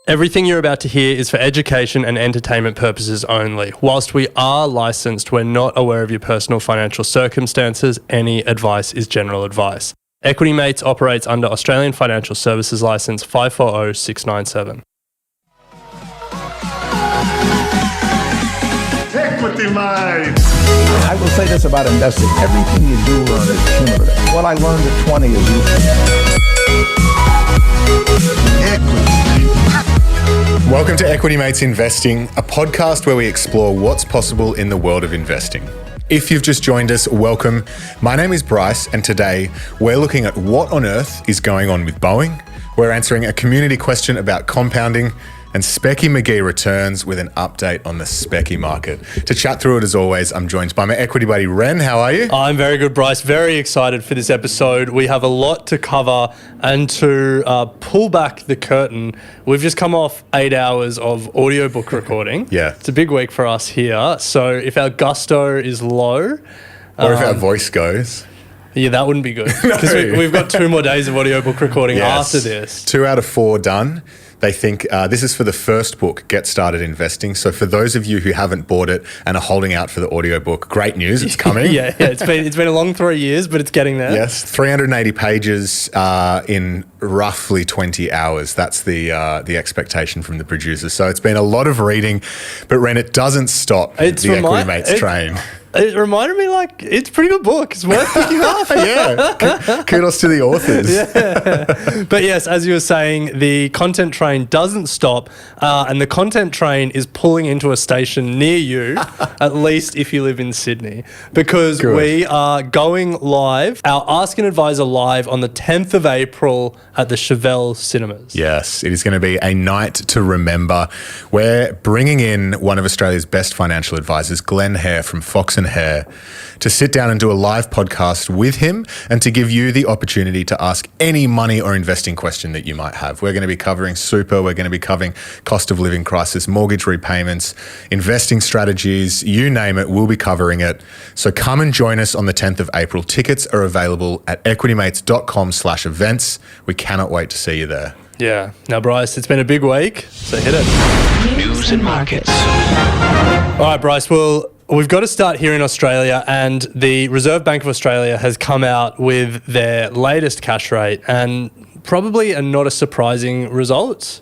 Everything you're about to hear is for education and entertainment purposes only. Whilst we are licensed, we're not aware of your personal financial circumstances. Any advice is general advice. Equity Mates operates under Australian Financial Services Licence 540697. Equity Mates! I will say this about investing. Everything you do learn is cumulative. What I learned at 20 is useful. Welcome to Equity Mates Investing, a podcast where we explore what's possible in the world of investing. If you've just joined us, welcome. My name is Bryce, and today we're looking at what on earth is going on with Boeing. We're answering a community question about compounding, and Speccy Magee returns with an update on the Speccy market. To chat through it, as always, I'm joined by my equity buddy, Ren. How are you? I'm very good, Bryce. Very excited for this episode. We have a lot to cover, and to pull back the curtain, we've just come off 8 hours of audiobook recording. Yeah. It's a big week for us here. So if our gusto is low... Or if our voice goes... Yeah, that wouldn't be good. Because we've got 2 more days of audiobook recording after this. 2 out of 4 done. They think this is for the first book, Get Started Investing. So for those of you who haven't bought it and are holding out for the audiobook, great news, it's coming. yeah, it's been a long 3 years, but it's getting there. Yes, 380 pages in roughly 20 hours. That's the expectation from the producers. So it's been a lot of reading, but Ren, it doesn't stop the Equity Mates train. It reminded me, it's a pretty good book. It's worth picking up. Yeah. Kudos to the authors. Yeah. But yes, as you were saying, the content train doesn't stop, and the content train is pulling into a station near you, at least if you live in Sydney, because we are going live, our Ask an Advisor live on the 10th of April at the Chauvel cinemas. Yes, it is going to be a night to remember. We're bringing in one of Australia's best financial advisors, Glenn Hare from Fox & Hare, to sit down and do a live podcast with him and to give you the opportunity to ask any money or investing question that you might have. We're going to be covering super, we're going to be covering cost of living crisis, mortgage repayments, investing strategies, you name it, we'll be covering it. So come and join us on the 10th of April. Tickets are available at equitymates.com/events. We cannot wait to see you there. Yeah. Now, Bryce, it's been a big week, so hit it. News and markets. All right, Bryce, well, we've got to start here in Australia, and the Reserve Bank of Australia has come out with their latest cash rate, and probably not a surprising result.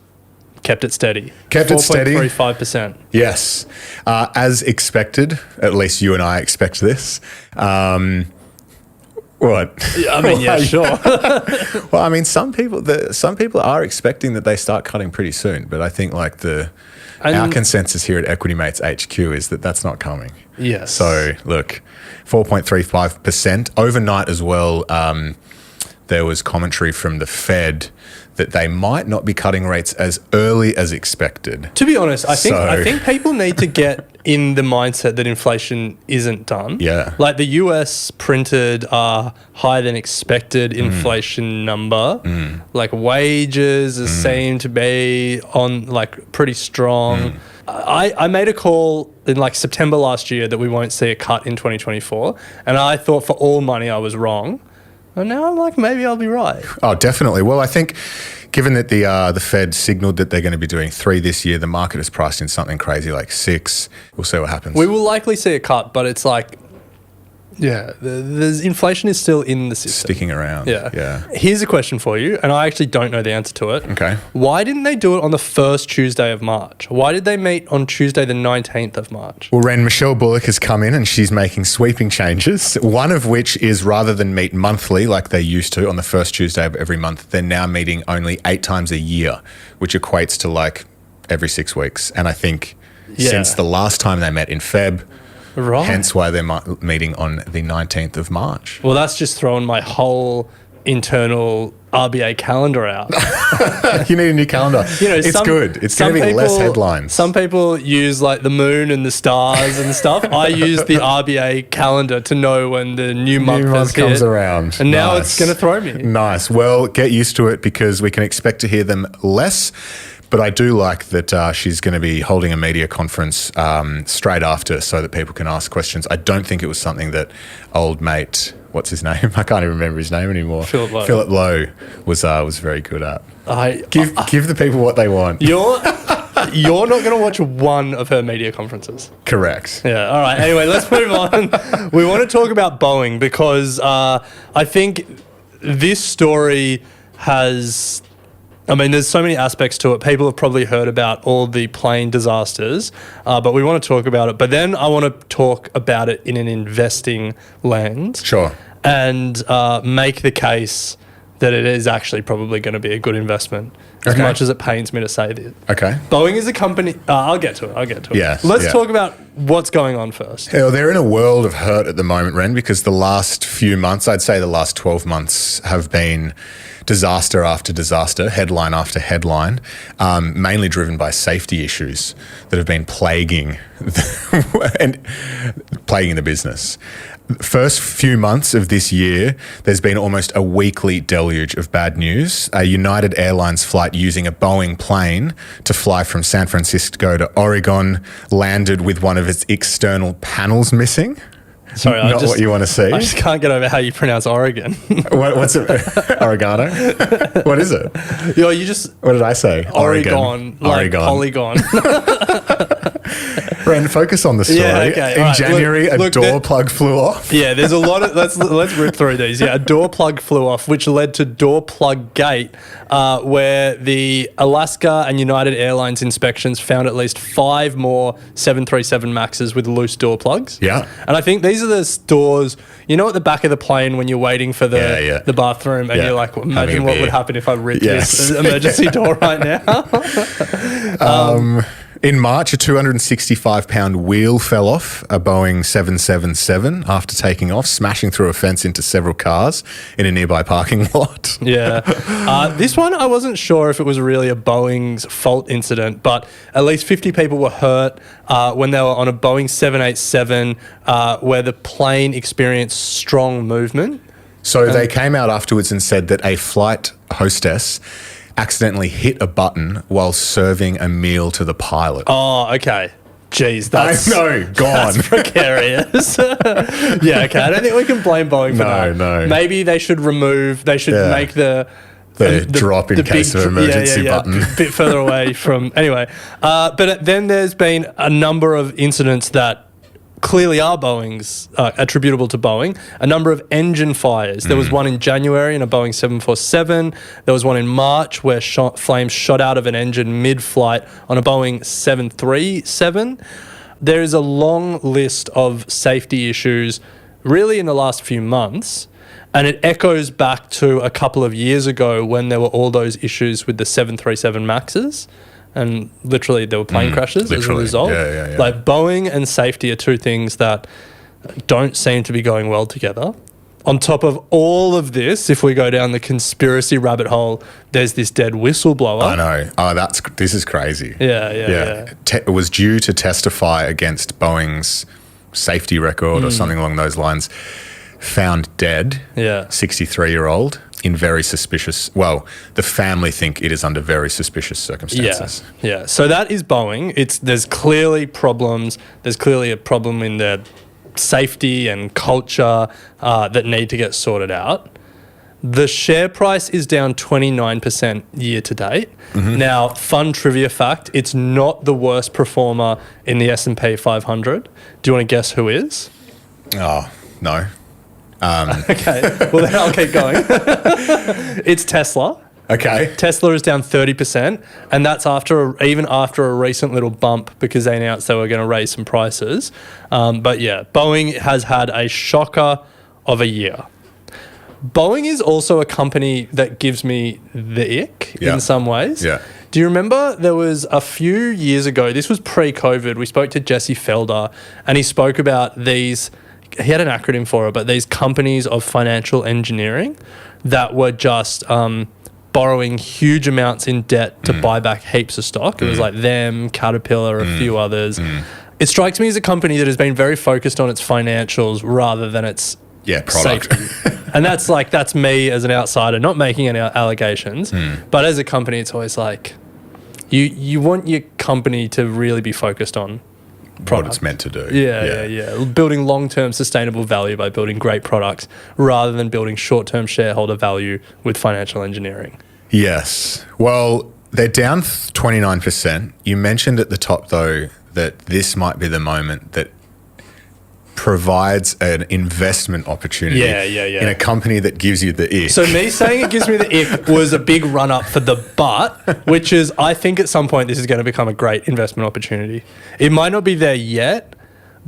Kept it steady. Kept it steady. 4.35%. Yes. As expected, at least you and I expect this. What? I mean, yeah, sure. Well, I mean, some people are expecting that they start cutting pretty soon, but I think our consensus here at Equity Mates HQ is that that's not coming. Yes. So look, 4.35% overnight as well. There was commentary from the Fed that they might not be cutting rates as early as expected. To be honest, I think people need to get in the mindset that inflation isn't done. Yeah. Like the US printed a higher than expected inflation number. Like wages seem to be on pretty strong. I made a call in September last year that we won't see a cut in 2024. And I thought for all money I was wrong. And now I'm maybe I'll be right. Oh, definitely. Well, I think given that the Fed signalled that they're going to be doing 3 this year, the market is priced in something crazy like 6. We'll see what happens. We will likely see a cut, but it's the inflation is still in the system. Sticking around. Yeah. Here's a question for you, and I actually don't know the answer to it. Okay. Why didn't they do it on the first Tuesday of March? Why did they meet on Tuesday the 19th of March? Well, Ren, Michelle Bullock has come in and she's making sweeping changes, one of which is rather than meet monthly like they used to on the first Tuesday of every month, they're now meeting only 8 times a year, which equates to every 6 weeks. And I think since the last time they met in Feb, right. Hence why they're meeting on the 19th of March. Well, that's just throwing my whole internal RBA calendar out. You need a new calendar. It's good. It's going to be less headlines. Some people use the moon and the stars and stuff. I use the RBA calendar to know when the new month comes around. And now it's going to throw me. Nice. Well, get used to it because we can expect to hear them less. But I do like that she's going to be holding a media conference straight after so that people can ask questions. I don't think it was something that old mate, what's his name? I can't even remember his name anymore. Philip Lowe. Philip Lowe was very good at. Give the people what they want. You're not going to watch one of her media conferences. Correct. Yeah. All right. Anyway, let's move on. We want to talk about Boeing because I think this story has... I mean, there's so many aspects to it. People have probably heard about all the plane disasters, but we want to talk about it. But then I want to talk about it in an investing lens. Sure. And make the case that it is actually probably going to be a good investment, as much as it pains me to say this. Okay. Boeing is a company... I'll get to it. Yes, Let's talk about what's going on first. Well, they're in a world of hurt at the moment, Ren, because the last few months, I'd say the last 12 months have been disaster after disaster, headline after headline, mainly driven by safety issues that have been plaguing the business. First few months of this year, there's been almost a weekly deluge of bad news. A United Airlines flight using a Boeing plane to fly from San Francisco to Oregon landed with one of its external panels missing. Sorry, Not what you want to see. I just can't get over how you pronounce Oregon. What's it? Oregano? What is it? What did I say? Oregon. Like polygon. Ren, focus on the story. Yeah, okay. In January, a door plug flew off. Yeah, there's a lot of... Let's rip through these. Yeah, a door plug flew off, which led to door plug gate, where the Alaska and United Airlines inspections found at least 5 more 737 Maxes with loose door plugs. Yeah. And I think these are the doors, at the back of the plane when you're waiting for the bathroom and you're like, well, imagine what would happen if I ripped this emergency door right now. In March, a 265-pound wheel fell off a Boeing 777 after taking off, smashing through a fence into several cars in a nearby parking lot. Yeah. This one, I wasn't sure if it was really a Boeing's fault incident, but at least 50 people were hurt when they were on a Boeing 787 where the plane experienced strong movement. So they came out afterwards and said that a flight hostess accidentally hit a button while serving a meal to the pilot. Oh, okay. Jeez, that's... I know, gone. That's precarious. Yeah, okay. I don't think we can blame Boeing for that. No. Maybe they should make the drop in case of emergency button. A bit further away from... Anyway, but then there's been a number of incidents that clearly are Boeing's, attributable to Boeing, a number of engine fires. There was one in January in a Boeing 747. There was one in March where flames shot out of an engine mid-flight on a Boeing 737. There is a long list of safety issues really in the last few months, and it echoes back to a couple of years ago when there were all those issues with the 737 Maxes. And literally there were plane crashes as a result. Yeah. Like Boeing and safety are two things that don't seem to be going well together. On top of all of this, if we go down the conspiracy rabbit hole, there's this dead whistleblower. I know. Oh, this is crazy. Yeah. It was due to testify against Boeing's safety record or something along those lines. Found dead. Yeah. 63-year-old. In very suspicious... Well, the family think it is under very suspicious circumstances. Yeah. So that is Boeing. There's clearly problems. There's clearly a problem in their safety and culture that need to get sorted out. The share price is down 29% year to date. Now, fun trivia fact, it's not the worst performer in the S&P 500. Do you want to guess who is? Oh, no. Okay, well then I'll keep going. It's Tesla. Okay. Tesla is down 30%, and that's even after a recent little bump because they announced they were going to raise some prices. But yeah, Boeing has had a shocker of a year. Boeing is also a company that gives me the ick in some ways. Yeah. Do you remember there was a few years ago, this was pre-COVID, we spoke to Jesse Felder, and he spoke about these... He had an acronym for it, but these companies of financial engineering that were just borrowing huge amounts in debt to buy back heaps of stock. It was like them, Caterpillar, a few others. It strikes me as a company that has been very focused on its financials rather than its product. Safety. And that's me as an outsider, not making any allegations. But as a company, it's always like you want your company to really be focused on product. What it's meant to do. Yeah. Building long-term sustainable value by building great products rather than building short-term shareholder value with financial engineering. Yes. Well, they're down 29%. You mentioned at the top, though, that this might be the moment that provides an investment opportunity in a company that gives you the ick. So me saying it gives me the ick was a big run up for the but, which is I think at some point this is going to become a great investment opportunity. It might not be there yet,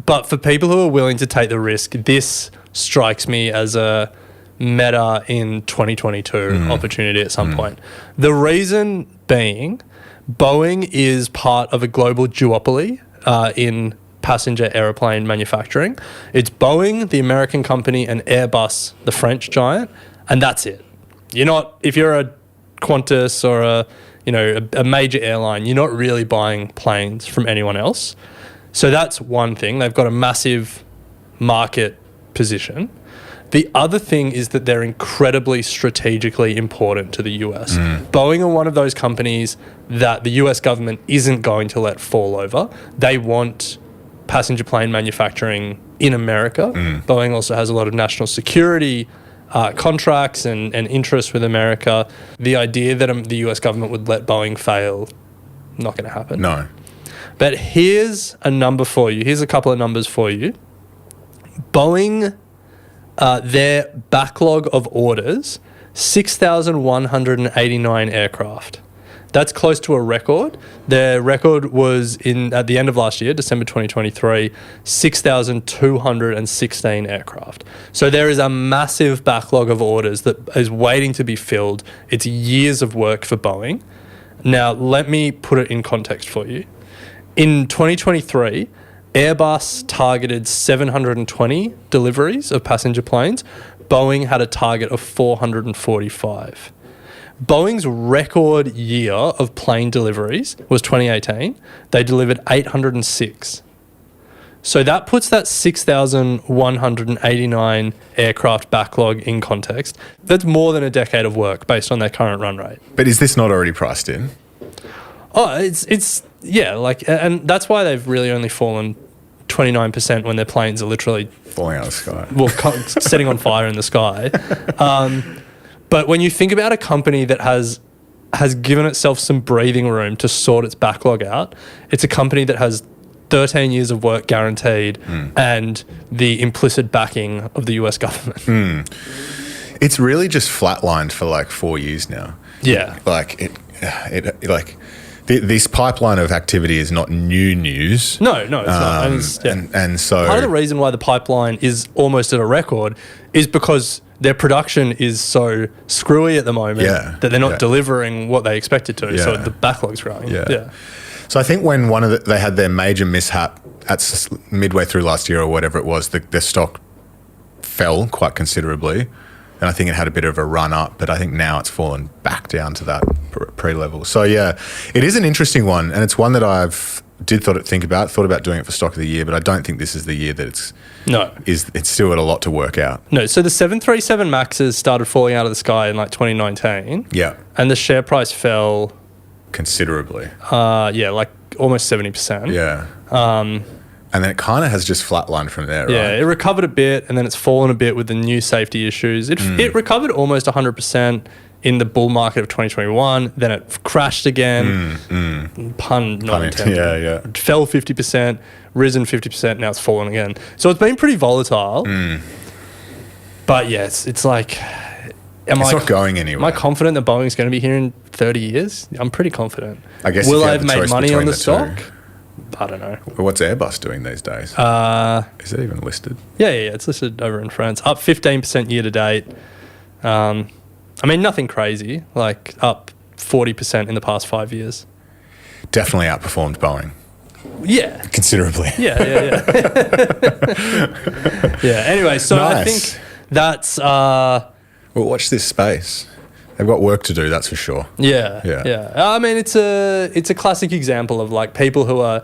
but for people who are willing to take the risk, this strikes me as a meta in 2022 opportunity at some point. The reason being, Boeing is part of a global duopoly in passenger aeroplane manufacturing. It's Boeing, the American company, and Airbus, the French giant, and that's it. You're not, if you're a Qantas or a major airline, you're not really buying planes from anyone else. So that's one thing. They've got a massive market position. The other thing is that they're incredibly strategically important to the US. Boeing are one of those companies that the US government isn't going to let fall over. They want passenger plane manufacturing in America. Boeing also has a lot of national security contracts and interests with America. The idea that the US government would let Boeing fail, not going to happen. No. But here's a number for you. Here's a couple of numbers for you. Boeing, their backlog of orders, 6,189 aircraft. That's close to a record. Their record was at the end of last year, December 2023, 6,216 aircraft. So there is a massive backlog of orders that is waiting to be filled. It's years of work for Boeing. Now, let me put it in context for you. In 2023, Airbus targeted 720 deliveries of passenger planes. Boeing had a target of 445. Boeing's record year of plane deliveries was 2018. They delivered 806. So that puts that 6,189 aircraft backlog in context. That's more than a decade of work based on their current run rate. But is this not already priced in? Oh, and that's why they've really only fallen 29% when their planes are literally falling out of the sky. Well, setting on fire in the sky. But when you think about a company that has given itself some breathing room to sort its backlog out, it's a company that has 13 years of work guaranteed and the implicit backing of the US government. It's really just flatlined for like 4 years now. Yeah. This pipeline of activity is not new news. No, it's not. And so part of the reason why the pipeline is almost at a record is because their production is so screwy at the moment that they're not delivering what they expected to. So the backlog's growing. Yeah. So I think when they had their major mishap at midway through last year or whatever it was, the stock fell quite considerably. And I think it had a bit of a run up, but I think now it's fallen back down to that pre-level. So yeah, it is an interesting one, and it's one that thought about doing it for stock of the year, but I don't think this is the year that it's still got a lot to work out. No, so the 737 Maxes started falling out of the sky in like 2019. Yeah. And the share price fell considerably. Like almost 70%. Yeah. And then it kind of has just flatlined from there, right? Yeah, it recovered a bit, and then it's fallen a bit with the new safety issues. It recovered almost 100% in the bull market of 2021. Then it crashed again. Pun not intended. Yeah. It fell 50%, risen 50%, now it's fallen again. So it's been pretty volatile. But yeah, it's like... It's not going anywhere. Am I confident that Boeing's going to be here in 30 years? I'm pretty confident. I guess Will I have made money on the stock? Two. I don't know. What's Airbus doing these days? Is it even listed? Yeah, it's listed over in France. Up 15% year to date. I mean, nothing crazy, like up 40% in the past 5 years. Definitely outperformed Boeing. Yeah. Considerably. Yeah. Yeah, anyway, so nice. I think that's... well, watch this space. They've got work to do, that's for sure. Yeah. I mean, it's a classic example of like people who are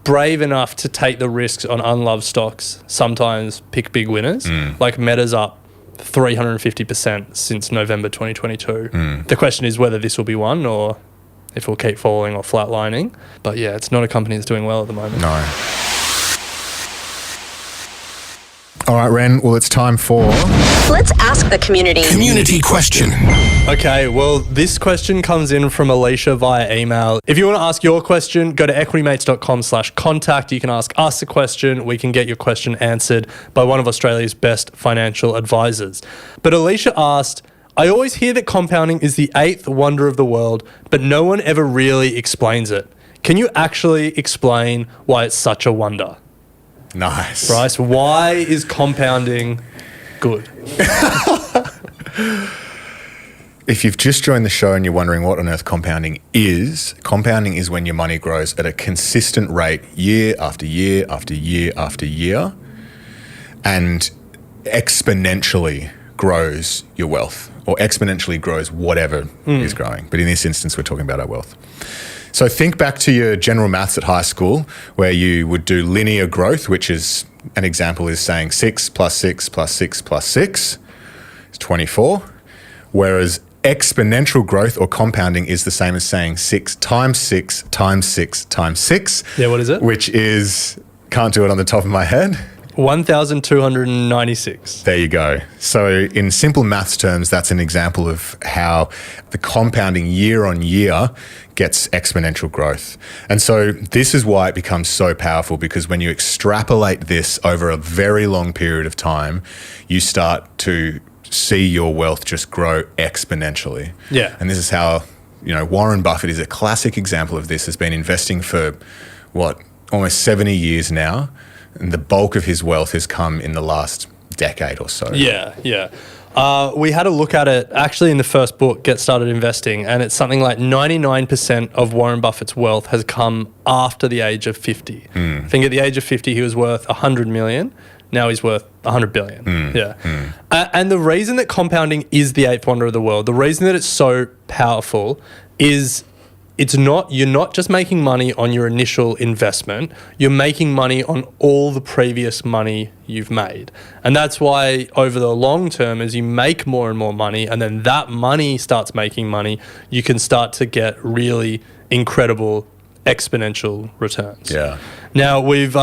brave enough to take the risks on unloved stocks sometimes pick big winners. Like Meta's up 350% since November 2022. The question is whether this will be one or if it will keep falling or flatlining. But yeah, it's not a company that's doing well at the moment. No. All right, Ren. Well, it's time for... Let's ask the community. Community question. Okay, well, this question comes in from Alicia via email. If you want to ask your question, go to equitymates.com/contact. You can ask us a question. We can get your question answered by one of Australia's best financial advisors. But Alicia asked, I always hear that compounding is the 8th wonder of the world, but no one ever really explains it. Can you actually explain why it's such a wonder? Nice. Bryce, why is compounding good? If you've just joined the show and you're wondering what on earth compounding is when your money grows at a consistent rate year after year after year after year and exponentially grows your wealth or exponentially grows whatever is growing. But in this instance, we're talking about our wealth. So think back to your general maths at high school where you would do linear growth, which is, an example is saying 6 plus 6 plus 6 plus 6 is 24. Whereas exponential growth or compounding is the same as saying 6 times 6 times 6 times 6. Yeah, what is it? Which is, can't do it on the top of my head. 1,296. There you go. So in simple maths terms, that's an example of how the compounding year on year gets exponential growth. And so this is why it becomes so powerful, because when you extrapolate this over a very long period of time, you start to see your wealth just grow exponentially. Yeah. And this is how, Warren Buffett is a classic example of this, has been investing for almost 70 years now. And the bulk of his wealth has come in the last decade or so. Yeah. We had a look at it actually in the first book, Get Started Investing, and it's something like 99% of Warren Buffett's wealth has come after the age of 50. I think at the age of 50, he was worth 100 million. Now he's worth 100 billion. And the reason that compounding is the 8th wonder of the world, the reason that it's so powerful is you're not just making money on your initial investment, you're making money on all the previous money you've made. And that's why over the long term, as you make more and more money and then that money starts making money, you can start to get really incredible exponential returns. Yeah. Now, we've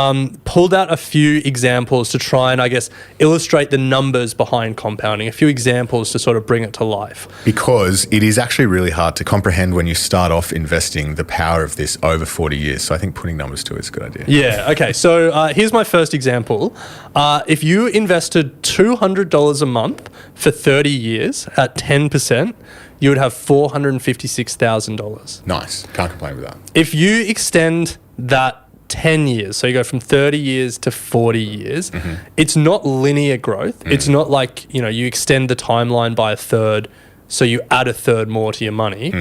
pulled out a few examples to try and, I guess, illustrate the numbers behind compounding, a few examples to sort of bring it to life. Because it is actually really hard to comprehend when you start off investing the power of this over 40 years. So I think putting numbers to it is a good idea. Yeah, okay. So here's my first example. If you invested $200 a month for 30 years at 10%, you would have $456,000. Nice. Can't complain with that. If you extend that 10 years, so you go from 30 years to 40 years, it's not linear growth. It's not like, you extend the timeline by a third, so you add a third more to your money.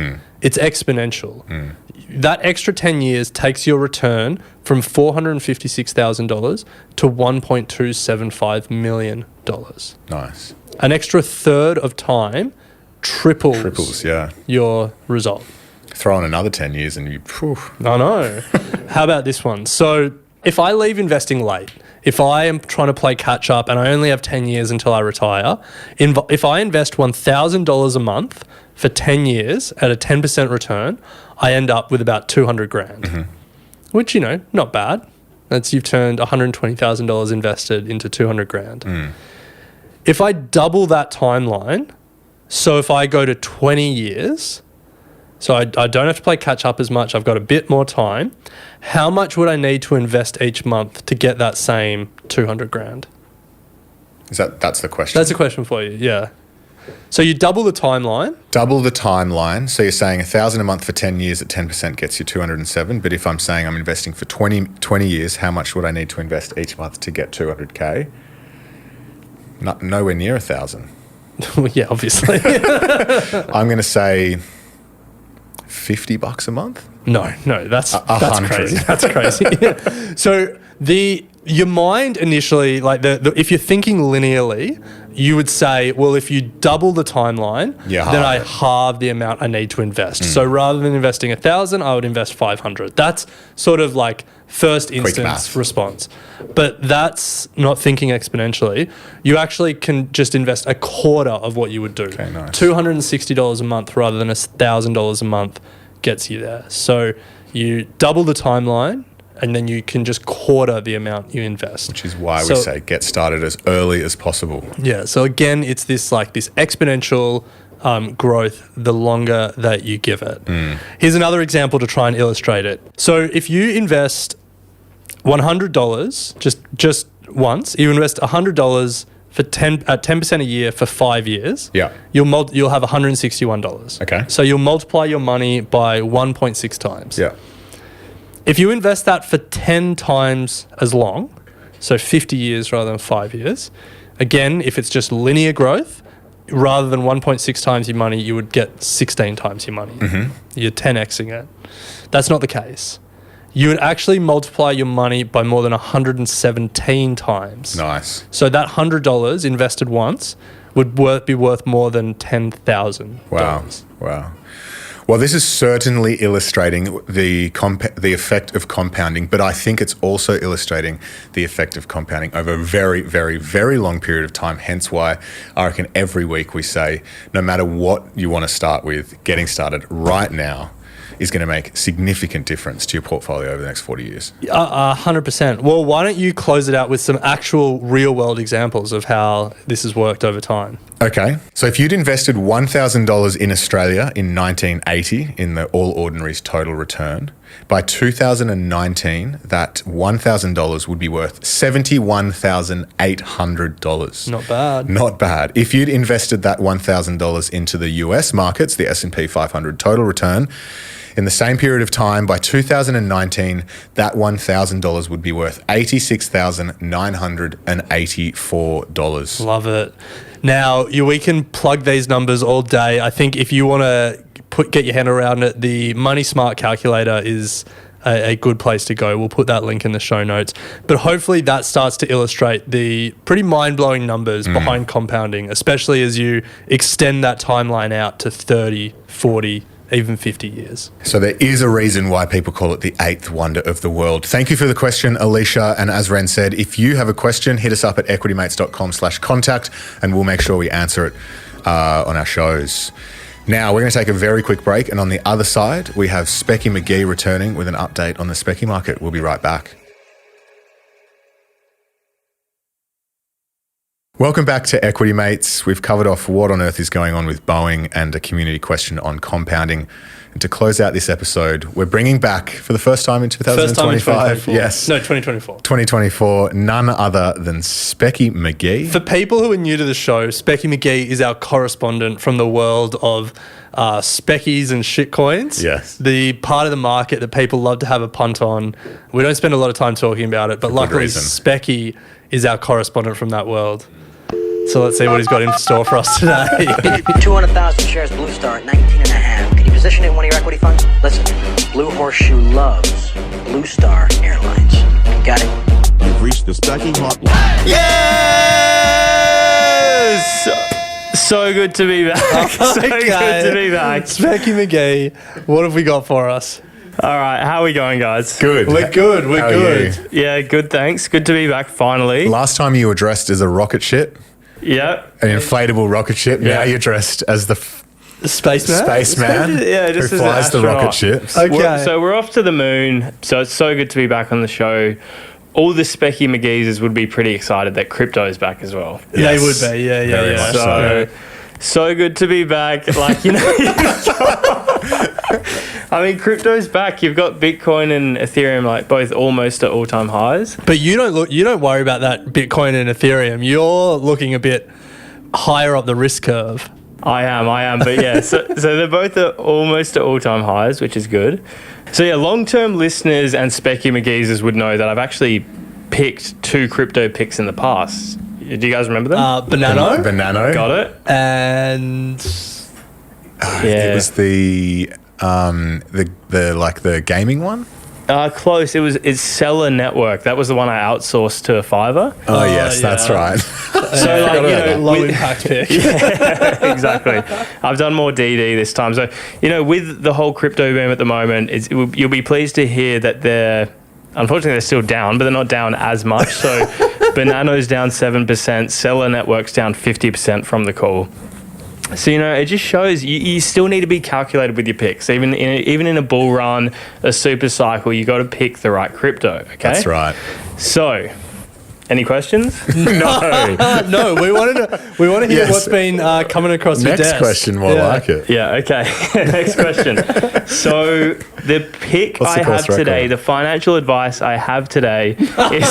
It's exponential. That extra 10 years takes your return from $456,000 to $1.275 million. Nice. An extra third of time triples your result. Throw on another 10 years and you... I know. How about this one? So if I leave investing late, if I am trying to play catch up and I only have 10 years until I retire, if I invest $1,000 a month for 10 years at a 10% return, I end up with about 200 grand, which, not bad. You've turned $120,000 invested into 200 grand. If I double that timeline, so if I go to 20 years... So I don't have to play catch up as much. I've got a bit more time. How much would I need to invest each month to get that same 200 grand? That's the question? That's a question for you, yeah. So you double the timeline. Double the timeline. So you're saying $1,000 a month for 10 years at 10% gets you 207. But if I'm saying I'm investing for 20 years, how much would I need to invest each month to get 200K? Nowhere near 1,000. Well, yeah, obviously. I'm going to say... $50 a month? No, that's crazy. That's crazy. So your mind initially, like if you're thinking linearly, you would say, well, if you double the timeline, then I halve the amount I need to invest. So rather than investing 1,000, I would invest 500. That's sort of like first instance response. But that's not thinking exponentially. You actually can just invest a quarter of what you would do. Okay, nice. $260 a month rather than $1,000 a month gets you there. So you double the timeline and then you can just quarter the amount you invest. Which is why we say get started as early as possible. Yeah. So again, it's this exponential growth the longer that you give it. Here's another example to try and illustrate it. So if you invest $100 just once, you invest $100 for 10% a year for 5 years. Yeah. You'll have $161. Okay. So you'll multiply your money by 1.6 times. Yeah. If you invest that for 10 times as long, so 50 years rather than 5 years, again, if it's just linear growth, rather than 1.6 times your money, you would get 16 times your money. You're 10xing it. That's not the case. You would actually multiply your money by more than 117 times. Nice. So that $100 invested once would be worth more than $10,000. Wow. Well, this is certainly illustrating the effect of compounding, but I think it's also illustrating the effect of compounding over a very, very, very long period of time. Hence why I reckon every week we say, no matter what you want to start with, getting started right now is going to make a significant difference to your portfolio over the next 40 years. 100%. Well, why don't you close it out with some actual real-world examples of how this has worked over time? Okay. So if you'd invested $1,000 in Australia in 1980 in the All Ordinaries total return, by 2019, that $1,000 would be worth $71,800. Not bad. Not bad. If you'd invested that $1,000 into the US markets, the S&P 500 total return, in the same period of time, by 2019, that $1,000 would be worth $86,984. Love it. Now, we can plug these numbers all day. I think if you want to get your hand around it, the Money Smart calculator is a good place to go. We'll put that link in the show notes. But hopefully that starts to illustrate the pretty mind-blowing numbers behind compounding, especially as you extend that timeline out to 30, 40, even 50 years. So there is a reason why people call it the eighth wonder of the world. Thank you for the question, Alicia. And as Ren said, if you have a question, hit us up at equitymates.com/contact and we'll make sure we answer it on our shows. Now, we're going to take a very quick break. And on the other side, we have Speccy Magee returning with an update on the Speccy market. We'll be right back. Welcome back to Equity Mates. We've covered off what on earth is going on with Boeing and a community question on compounding. And to close out this episode, we're bringing back, for the first time in 2025, yes. No, 2024. 2024, none other than Speccy Magee. For people who are new to the show, Speccy Magee is our correspondent from the world of speccies and shitcoins. Yes. The part of the market that people love to have a punt on. We don't spend a lot of time talking about it, but luckily Speccy is our correspondent from that world. So let's see what he's got in store for us today. 200,000 shares Blue Star at 19.5. Can you position it in one of your equity funds? Listen, Blue Horseshoe loves Blue Star Airlines. Got it? You've reached the Speccy hotline. Yes! So good to be back. So good to be back. Speccy Magee, what have we got for us? All right, how are we going, guys? Good. We're good. How are Good. you? Yeah, good, thanks. Good to be back finally. Last time you were dressed as a rocket ship, Yep. an inflatable rocket ship. Yeah. Now you're dressed as the Spaceman? spaceman Yeah, just who as an flies the rocket astronaut. ships. Okay. So we're off to the moon. So it's so good to be back on the show. All the Speccy Mageezers would be pretty excited that crypto is back as well. They would be. Yeah. Very much So good to be back. Like, you know, I mean, crypto's back. You've got Bitcoin and Ethereum, like both almost at all-time highs. But you don't worry about that Bitcoin and Ethereum. You're looking a bit higher up the risk curve. I am. But yeah, so they're both almost at all-time highs, which is good. So yeah, long-term listeners and Speccy Mageezers would know that I've actually picked 2 crypto picks in the past. Do you guys remember them? Banano. Got it. And It was the gaming one. Close. It's Seller Network. That was the one I outsourced to Fiverr. Oh yes, that's right. So like, you know, low impact pick. Yeah, exactly. I've done more DD this time. So, you know, with the whole crypto boom at the moment, you'll be pleased to hear that unfortunately they're still down, but they're not down as much. So Banano's down 7%, Seller Network's down 50% from the call. So, it just shows you still need to be calculated with your picks. Even in a bull run, a super cycle, you got to pick the right crypto, okay? That's right. So, any questions? No. No, we want to hear Yes. what's been coming across your Next desk. question, more like it. Yeah, okay. Next question. So the pick What's the I have course record? today, the financial advice I have today is...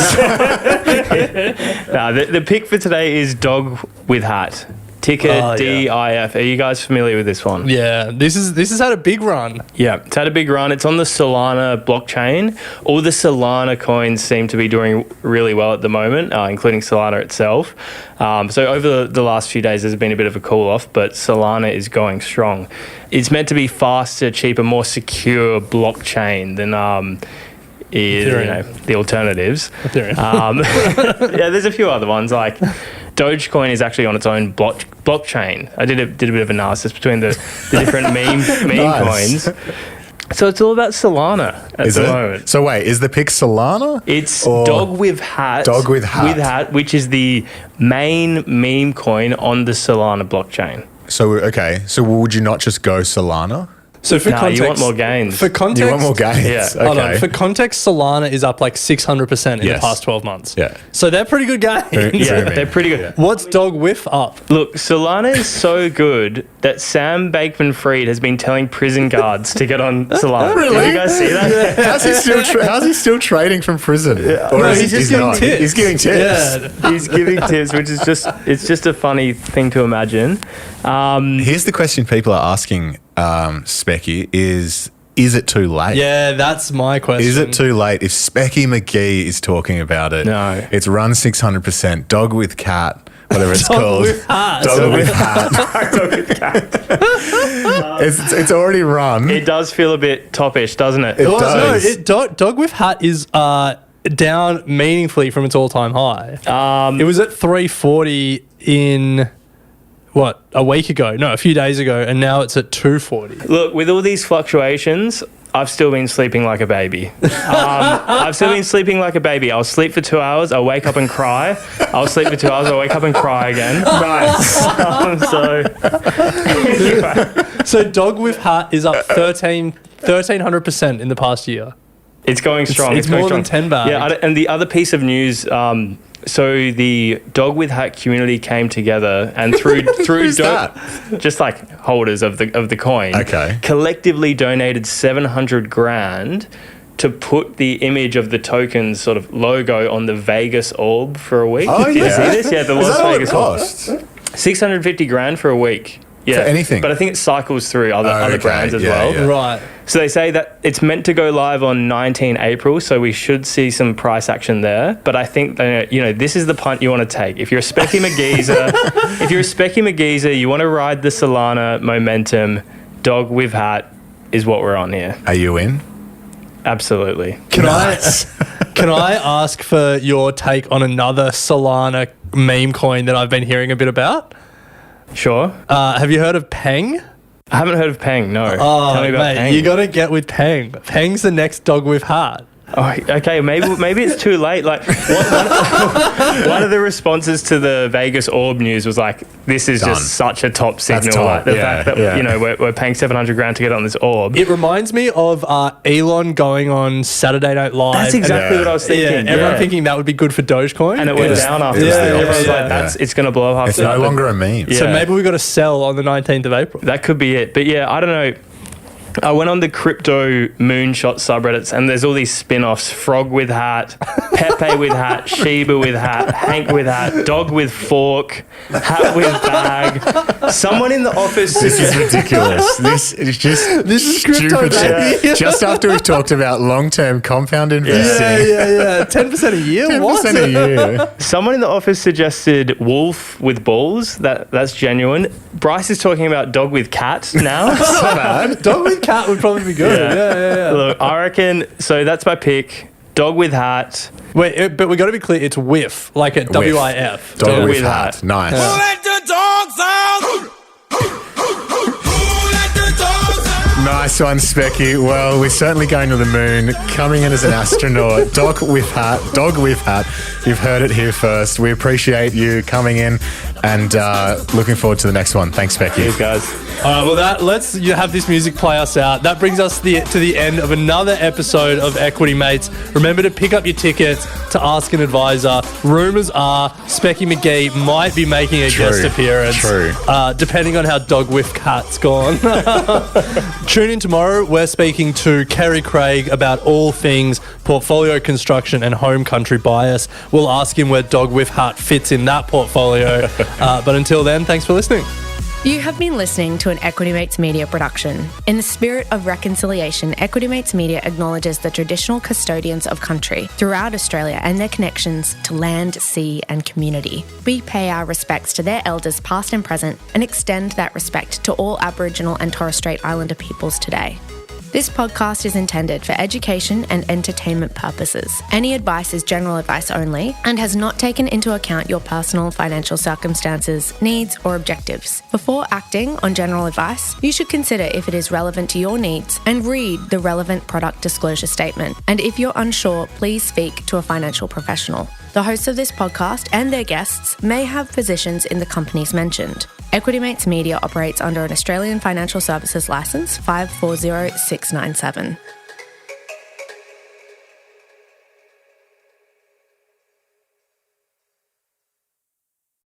the pick for today is DogWifHat. Ticker Oh, yeah. DIF. Are you guys familiar with this one? Yeah, this has had a big run. Yeah, it's had a big run. It's on the Solana blockchain. All the Solana coins seem to be doing really well at the moment, including Solana itself. So over the last few days, there's been a bit of a cool off, but Solana is going strong. It's meant to be faster, cheaper, more secure blockchain than the alternatives. Yeah, there's a few other ones like Dogecoin is actually on its own blockchain. I did a bit of analysis between the different meme Nice. coins. So it's all about Solana at Is the it? moment. So wait, is the pick Solana? It's Or- DogWifHat. DogWifHat. Which is the main meme coin on the Solana blockchain. So, okay. So would you not just go Solana? So for Nah, context, you want more gains. For context, You want more gains? Yeah. Okay. Hold on. For context, Solana is up like 600% in the Yes. past 12 months. Yeah. So they're pretty good gains. Yeah, Zooming. they're pretty good. What's DogWif up? Look, Solana is so good that Sam Bankman-Fried has been telling prison guards to get on Solana. Really? Did you guys see that? How's he still trading from prison? Or No, is he's he- just giving not? tips. He's giving tips. Yeah. He's giving tips, which is just a funny thing to imagine. Here's the question people are asking, Specky, is it too late? Yeah, that's my question. Is it too late? If Speccy Magee is talking about it, No. it's run 600%, dog with cat, whatever it's Dog called. with hat. Dog with hat. It's already run. It does feel a bit toppish, doesn't it? It Well, does. no, DogWifHat is down meaningfully from its all-time high. It was at 340 in... What, a week ago? No, a few days ago, and now it's at 240. Look, with all these fluctuations, I've still been sleeping like a baby. I've still been sleeping like a baby. I'll sleep for 2 hours, I'll wake up and cry. I'll sleep for 2 hours, I'll wake up and cry again. Nice. So DogWifHat is up 1,300% in the past year. It's going strong. It's going more than strong. 10 bags. Yeah, and the other piece of news, so the DogWifHat community came together and through Who's that? just like holders of the coin, Okay. collectively donated 700 grand to put the image of the token's sort of logo on the Vegas orb for a week. Oh, Did you yeah. see this? Yeah, the Is Las that what it Vegas orb. costs? 650 grand for a week. Yeah, For anything? But I think it cycles through other okay. brands as Yeah, well. yeah. Right. So they say that it's meant to go live on 19 April, so we should see some price action there. But I think this is the punt you want to take. If you're a Speccy Mageezer, you want to ride the Solana momentum. DogWifHat is what we're on here. Are you in? Absolutely. Can I ask for your take on another Solana meme coin that I've been hearing a bit about? Sure. Have you heard of Peng? I haven't heard of Peng. No. Oh, Tell me about mate, Peng. you got to get with Peng. Peng's the next DogWifHat. Oh, okay, maybe it's too late. Like one of the responses to the Vegas orb news was like, "This is Done. just such a top signal." top, Like the yeah, fact that yeah. we're paying 700 grand to get on this orb. It reminds me of Elon going on Saturday Night Live. That's exactly Yeah. what I was Yeah, thinking. everyone Yeah. thinking that would be good for Dogecoin. And it went was- down it after was that. the Everyone's opposite, like, yeah. it's going to blow up It's after no that. longer a meme. Yeah. So maybe we got to sell on the 19th of April. That could be it. But yeah, I don't know. I went on the crypto moonshot subreddits and there's all these spin-offs. Frog with hat, Pepe with hat, Sheba with hat, Hank with hat, dog with fork, hat with bag. Someone in the office... This is ridiculous. This is just This is crypto, stupid shit. baby. Just after we've talked about long-term compound investing. Yeah. 10% a year? 10% What? a year. Someone in the office suggested wolf with balls. That's genuine. Bryce is talking about dog with cat now. Not bad. Dog with cat would probably be good. Yeah. Look, I reckon... So that's my pick. Dog with hat. Wait, but we got to be clear. It's whiff, like a WIF. Dog with with hat. hat. Nice. Nice one, Specky. Well, we're certainly going to the moon, coming in as an astronaut. DogWifHat. You've heard it here first. We appreciate you coming in, And looking forward to the next one. Thanks, Speccy. Cheers, guys. All right, well, let's have this music play us out. That brings us to the end of another episode of Equity Mates. Remember to pick up your tickets to Ask an Advisor. Rumours are Speccy Magee might be making a guest appearance. True. Depending on how DogWifHat's gone. Tune in tomorrow. We're speaking to Kerry Craig about all things portfolio construction and home country bias. We'll ask him where DogWifHat fits in that portfolio. But until then, thanks for listening. You have been listening to an Equity Mates Media production. In the spirit of reconciliation, Equity Mates Media acknowledges the traditional custodians of country throughout Australia and their connections to land, sea and community. We pay our respects to their elders past and present and extend that respect to all Aboriginal and Torres Strait Islander peoples today. This podcast is intended for education and entertainment purposes. Any advice is general advice only and has not taken into account your personal financial circumstances, needs, or objectives. Before acting on general advice, you should consider if it is relevant to your needs and read the relevant product disclosure statement. And if you're unsure, please speak to a financial professional. The hosts of this podcast and their guests may have positions in the companies mentioned. Equity Mates Media operates under an Australian Financial Services Licence 540697.